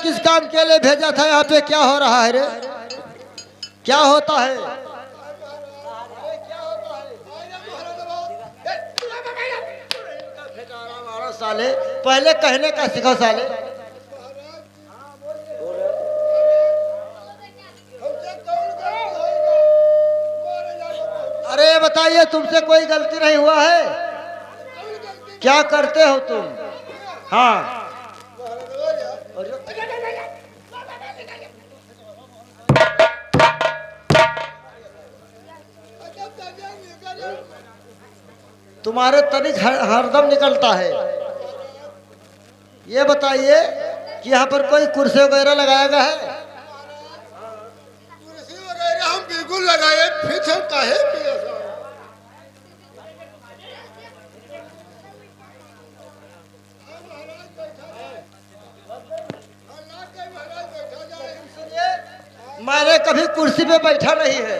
किस काम के लिए भेजा था यहाँ पे? क्या हो रहा है रे? क्या होता है? साले पहले कहने का सीखो साले। अरे बताइए, तुमसे कोई गलती नहीं हुआ है? क्या करते हो तुम? हाँ, तुम्हारे तनिक हरदम निकलता है। ये बताइए कि यहाँ पर कोई कुर्सी वगैरह लगाया गया है? कुर्सी वगैरह हम बिल्कुल लगाए, फिर हम काहे पिए साहब? मैंने कभी कुर्सी पे बैठा नहीं है।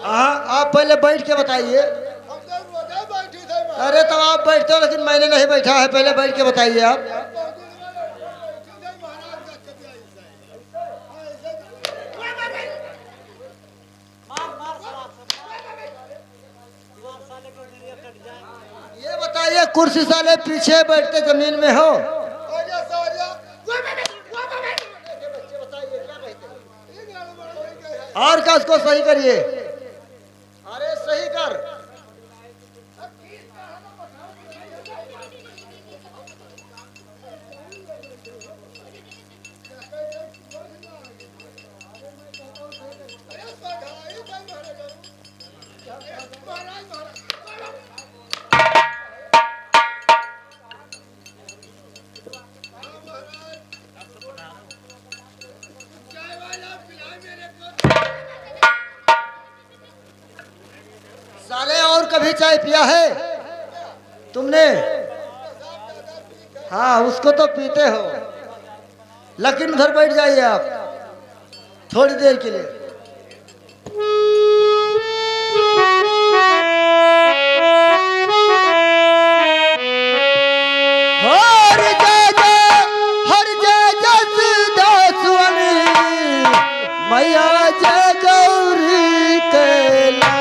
हाँ, आप पहले बैठ के बताइए। हम तो रोजा बैठी थे महाराज। अरे तो आप बैठते हो, लेकिन मैंने नहीं बैठा है। पहले बैठ के बताइए आप। बहुत दिन बैठी थे महाराज का कभी ये बताइए, कुर्सी साले पीछे बैठते जमीन में हो? आजा साजा और का उसको सही करिए। अरे सही कर। साले और कभी चाय पिया है तुमने? हाँ, उसको तो पीते हो, लेकिन उधर बैठ जाइए आप थोड़ी देर के लिए। हर जय जय, हर जय जसदासुअनी, मैया जय गौरी कैला।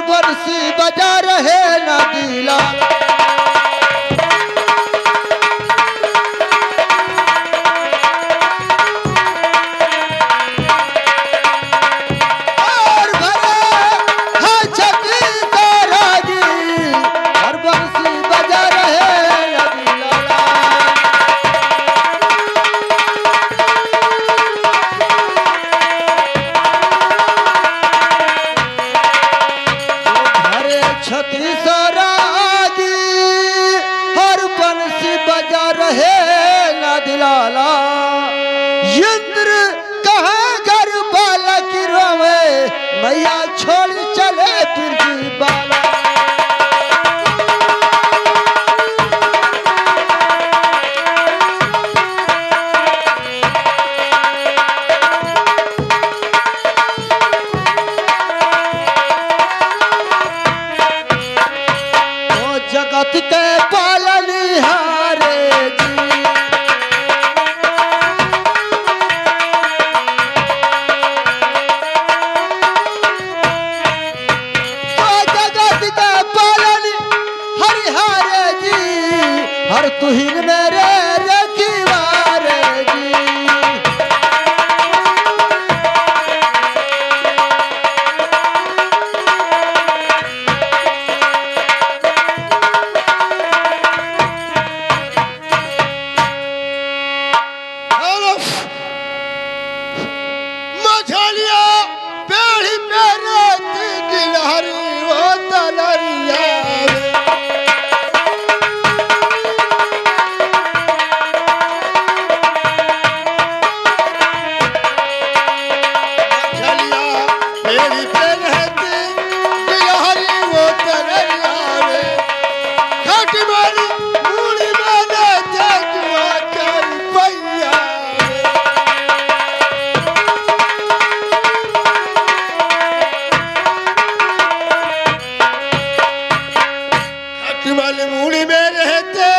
बरसी बजा रहे नदीला। जगत के पालनहारे जी। जगत के पालन हरिहारे जी, हर तुहिन मेरे रखवारे जी। अरे मछलिया पेड़ी पे रहती गिलहरी वो तलरिया मछलिया पेड़ी पे रहती गिलहरी वो तलरिया खट मारी मूड़ी में रहते जुआ चल पैया खट वाली मूड़ी में रहते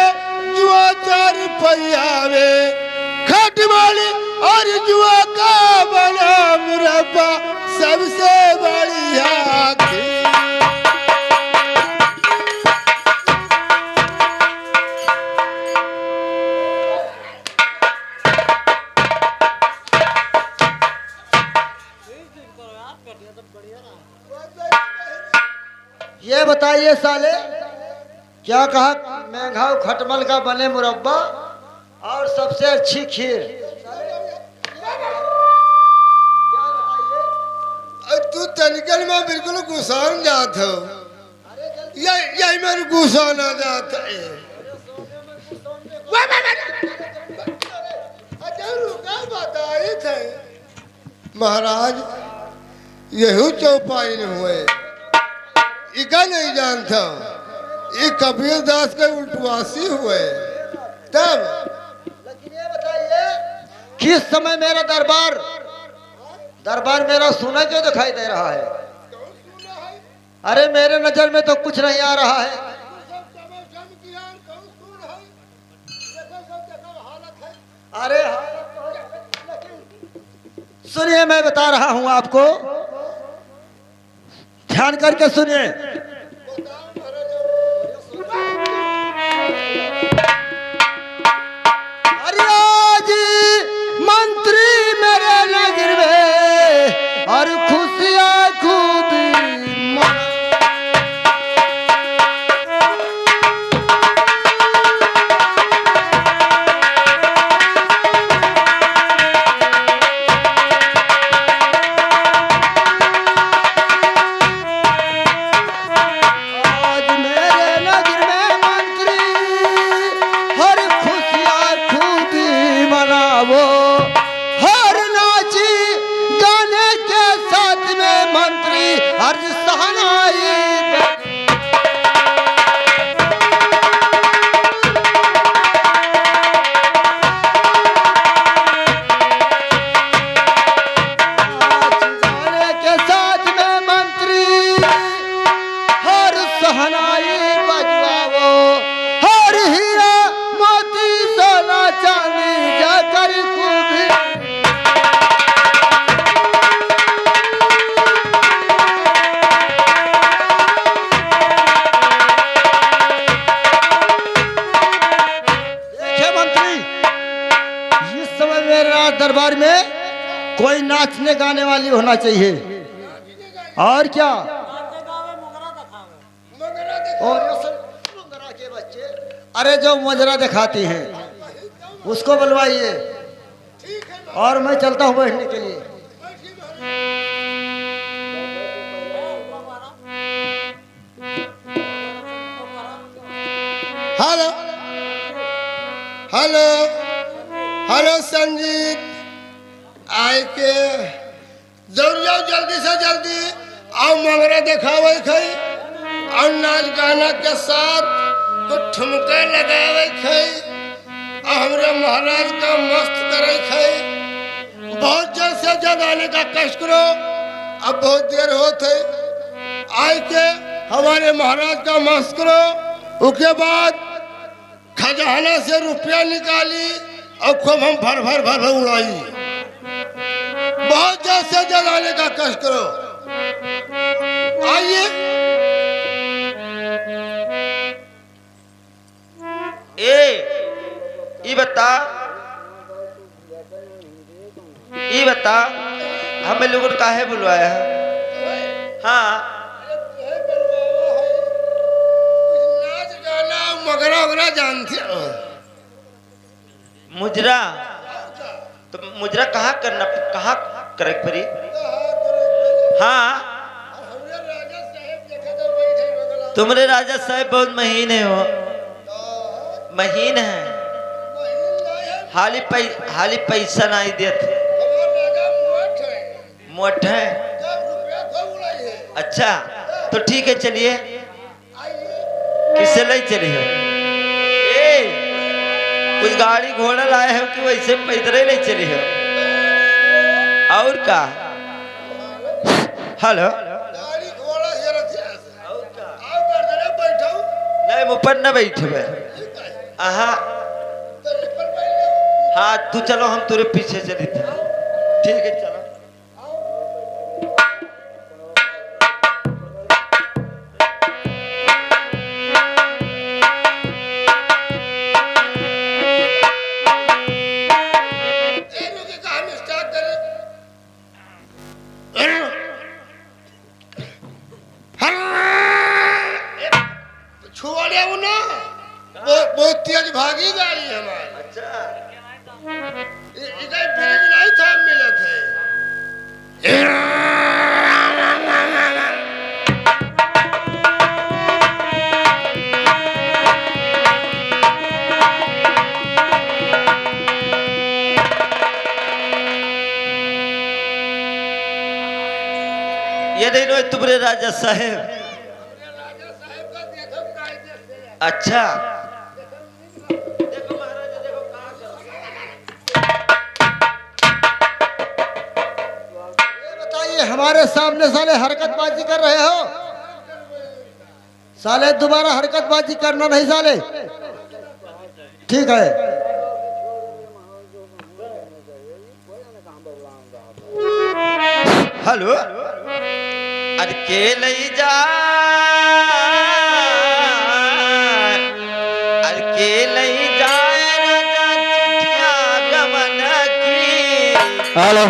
जुआ चार पैया में खट वाली और जुआ का बना मुरब्बा सबसे बढ़िया थी। ये बताइए साले, क्या कहा? मैंघाव खटमल का बने मुरब्बा और सबसे अच्छी खीर। तू तनिकल में बिल्कुल गुसान जात हो, यही मेरे गुसाना जाता है। बताई थे महाराज यही चौपाई न हुए, इका नहीं जानता ये कबीर दास के उल्टवासी हुए तब। लेकिन ये बताइए, किस समय मेरा दरबार मेरा सुना क्यों दिखाई दे रहा है? अरे मेरे नजर में तो कुछ नहीं आ रहा है। अरे सुनिए, मैं बता रहा हूं आपको, ध्यान करके सुनिए। अरे आज मंत्री मेरे नगर में और खुशियां खूब दरबार में कोई नाचने गाने वाली होना चाहिए। और क्या? और ये सब मुंगरा के बच्चे, अरे जो मुजरा दिखाती हैं उसको बुलवाइए और मैं चलता हूँ बैठने के लिए। हेलो हेलो हेलो संगीत आए के जरूर जाओ, जल्दी से जल्दी आओ, मंगरा दिखावे खई और नाच गाना के साथ तो ठुमका लगावे खई और हमरे महाराज का मस्त करे खई। बहुत जल्द से जल्द आने का कष्ट करो, अब बहुत देर होते। आए के हमारे महाराज का मस्त करो उसके बाद खजाना से रुपया निकाली और खूब हम भर भर भर भर उड़ाई। बहुत जल्द से जल्द आने का कष्ट करो। आइए। ये बता हमें लोगों ने काहे बुलवाया है? हाँ नाच गाना मगरा वगैरह जानते हो? मुजरा तो मुजरा कहाँ करे परी? हाँ तुम्हारे राजा साहब बहुत महीन है, हो महीन है। हाली पैसा नहीं देते। मोट है। अच्छा तो ठीक है, चलिए किससे ले चलिए? कुछ गाड़ी घोड़ा लाए हो कि वैसे पैदल ही नहीं चली हो? और का? हेलो नहीं मुपर न बैठे। हाँ तू चलो, हम तुरे पीछे चली थे। ठीक है चलो। बहुत तेज भागी गाड़ी है हमारी। अच्छा इधर ब्रेक नहीं था मिले थे। ये नहीं नो तुम्हारे राजा साहेब। अच्छा देखो महाराजा, देखो बताइए, हमारे सामने साले हरकतबाजी कर रहे हो? साले दोबारा हरकतबाजी करना नहीं साले, ठीक है? हेलो अरे के नहीं जा हेलो